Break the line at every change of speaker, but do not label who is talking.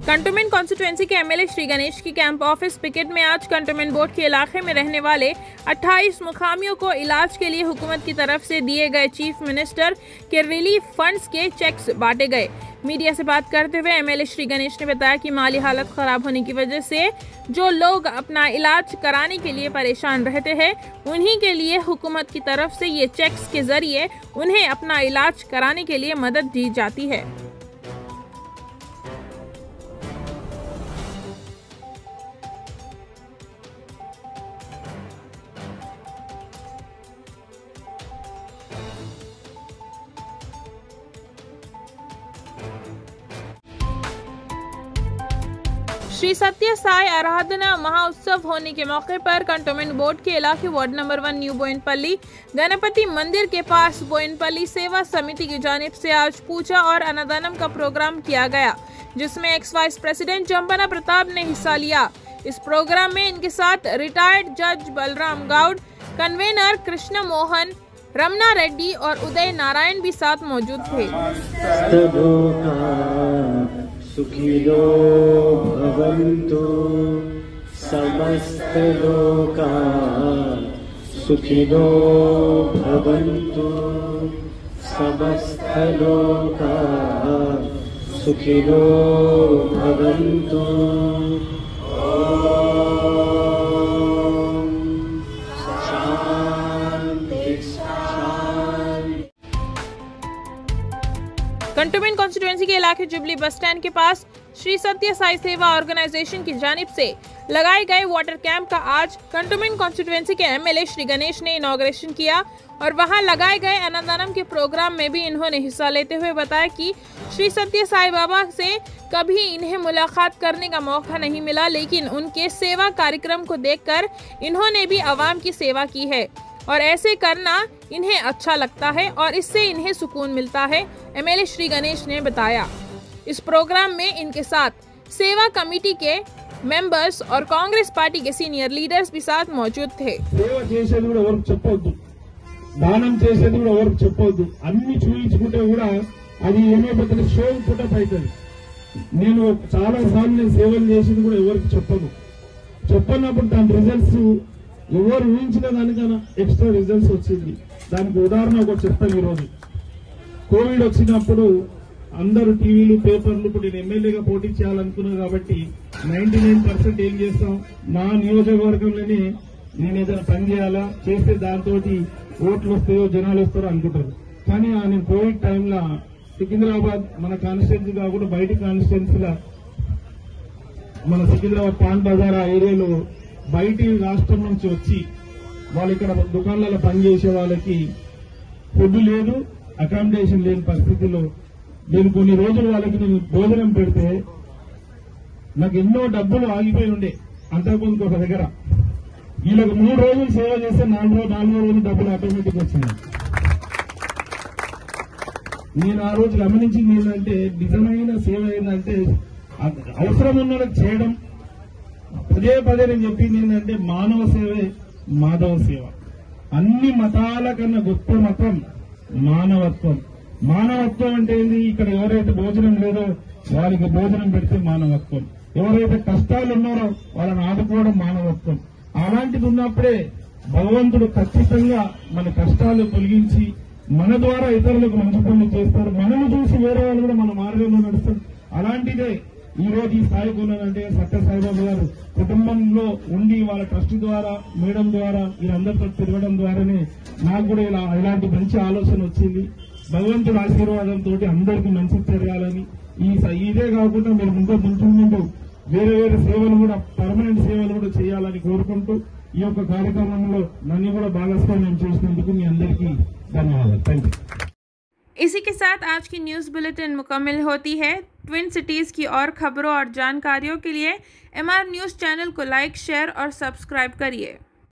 Cantonment constituency के MLA Shri Ganesh की camp office picket में आज कंटोनमेंट बोर्ड के इलाके में रहने वाले 28 मुकामियों को इलाज के लिए हुकूमत की तरफ से दिए गए चीफ मिनिस्टर के रिलीफ फंड्स के चेक्स बांटे गए। मीडिया से बात करते हुए एमएलए श्री गणेश ने बताया कि माली हालत खराब होने की वजह से जो लोग अपना इलाज कराने के लिए परेशान रहते हैं, उन्हीं के लिए हुकूमत की तरफ से ये चेक्स के जरिए उन्हें अपना इलाज कराने के लिए मदद दी जाती है। श्री सत्य साई आराधना महाउत्सव होने के मौके पर कंटोनमेंट बोर्ड के इलाके वार्ड नंबर 1 न्यू बोयनपल्ली गणपति मंदिर के पास बोयनपल्ली सेवा समिति की जानिब से आज पूजा और अन्नदानम का प्रोग्राम किया गया, जिसमें एक्स वाइस प्रेसिडेंट जंपना प्रताप ने हिस्सा लिया। इस प्रोग्राम में इनके साथ रिटायर्ड जज बलराम गौड़, कन्वेनर कृष्ण मोहन, रमना रेड्डी और उदय नारायण भी साथ मौजूद थे।
सुखिनो भवन्तु समस्त लोका सुखिनो भवन्तु समस्त लोका सुखिनो भवन्तु।
कंटोनमेंट कॉन्स्टिट्यूएंसी के इलाके जुबली बस स्टैंड के पास श्री सत्य साई सेवा ऑर्गेनाइजेशन की जानिब से लगाए गए वाटर कैंप का आज कंटोनमेंट कॉन्स्टिट्यूएंसी के एमएलए श्री गणेश ने इनॉग्रेशन किया और वहां लगाए गए अन्नदानम के प्रोग्राम में भी इन्होंने हिस्सा लेते हुए बताया कि श्री सत्य साई बाबा से कभी इन्हें मुलाकात करने का मौका नहीं मिला, लेकिन उनके सेवा कार्यक्रम को देखकर इन्होंने भी आवाम की सेवा की है और ऐसे करना इन्हें अच्छा लगता है और इससे इन्हें सुकून मिलता है, एमएलए श्री गणेश ने बताया। इस प्रोग्राम में इनके साथ सेवा कमेटी के मेंबर्स और कांग्रेस पार्टी के सीनियर लीडर्स भी साथ मौजूद थे।
సేవ చేసేది కూడా ఎవరికి చెప్పొద్దు, దానం చేసేది కూడా ఎవరికి చెప్పొద్దు, అన్ని చూయించుకుంటే కూడా అది ఏమైపోతుంది, షో పుటప్ అవుతుంది। నేను చాలా సార్లు నేను సేవలు చేసింది కూడా ఎవరికి చెప్పనప్పుడు దాని రిజల్ట్స్ ఎవరు ఊహించిన దానికన్నా ఎక్స్ట్రా రిజల్ట్స్ వచ్చింది। దానికి ఉదాహరణ ఒకటి చెప్తాను। ఈరోజు కోవిడ్ వచ్చినప్పుడు అందరూ టీవీలు పేపర్లు, ఇప్పుడు నేను ఎమ్మెల్యేగా పోటీ చేయాలనుకున్నాను కాబట్టి 99% ఏం చేస్తాం, నా నియోజకవర్గంలోనే నేను ఏదైనా పని చేయాలా, చేస్తే దాంతో ఓట్లు వస్తాయో జనాలు వస్తారో అనుకుంటారు। కానీ నేను కోవిడ్ టైంలో సికింద్రాబాద్ మన కాన్స్టిట్యున్సీ కాకుండా బయట కాన్స్టిట్యున్సీలో మన సికింద్రాబాద్ పాన్ బజార్ ఆ ఏరియాలో బయటి రాష్ట్రం నుంచి వచ్చి వాళ్ళు ఇక్కడ దుకాణాలలో పనిచేసే వాళ్ళకి ఫుడ్ లేదు, అకామిడేషన్ లేని పరిస్థితుల్లో నేను కొన్ని రోజులు వాళ్ళకి నేను భోజనం పెడితే నాకు ఎన్నో డబ్బులు ఆగిపోయి ఉండే అంతకుముందు ఒక దగ్గర। వీళ్ళకి 3 రోజులు సేవ చేస్తే 4 రోజులు డబ్బులు ఆటోమేటిక్ వచ్చింది। నేను ఆ రోజు గమనించింది ఏంటంటే నిజమైన సేవ ఏంటంటే అవసరం ఉన్న చేయడం। పదే నేను చెప్పింది ఏంటంటే మానవ సేవే మాధవ సేవ। అన్ని మతాల కన్నా గొప్ప మతం మానవత్వం। మానవత్వం అంటే ఏంది, ఇక్కడ ఎవరైతే భోజనం లేదో వాళ్ళకి భోజనం పెడితే మానవత్వం, ఎవరైతే కష్టాలు ఉన్నారో వాళ్ళని ఆదుకోవడం మానవత్వం। అలాంటిది ఉన్నప్పుడే భగవంతుడు ఖచ్చితంగా మన కష్టాలు తొలగించి మన ద్వారా ఇతరులకు మంచి పనులు చేస్తారు, మనము చూసి వేరే వాళ్ళు కూడా మన మార్గంలో నడుస్తారు। అలాంటిదే ఈ రోజు ఈ స్థాయికి ఉన్నారంటే సత్య సాయిబాబా గారు కుటుంబంలో ఉండి వాళ్ళ ట్రస్ట్ ద్వారా, మేడం ద్వారా, వీరందరితో తిరగడం ద్వారానే నాకు కూడా ఇలాంటి మంచి ఆలోచన వచ్చింది। భగవంతుడి ఆశీర్వాదంతో అందరికీ మంచి జరగాలని, ఇదే కాకుండా మీరు ముందు వేరే సేవలు కూడా, పర్మనెంట్ సేవలు కూడా చేయాలని కోరుకుంటూ ఈ యొక్క కార్యక్రమంలో నన్ను కూడా భాగస్వామ్యం చేసినందుకు మీ అందరికీ ధన్యవాదాలు। Thank you.
इसी के साथ आज की न्यूज़ बुलेटिन मुकम्मल होती है। ट्विन सिटीज़ की और खबरों और जानकारियों के लिए MR न्यूज़ चैनल को लाइक, शेयर और सब्सक्राइब करिए।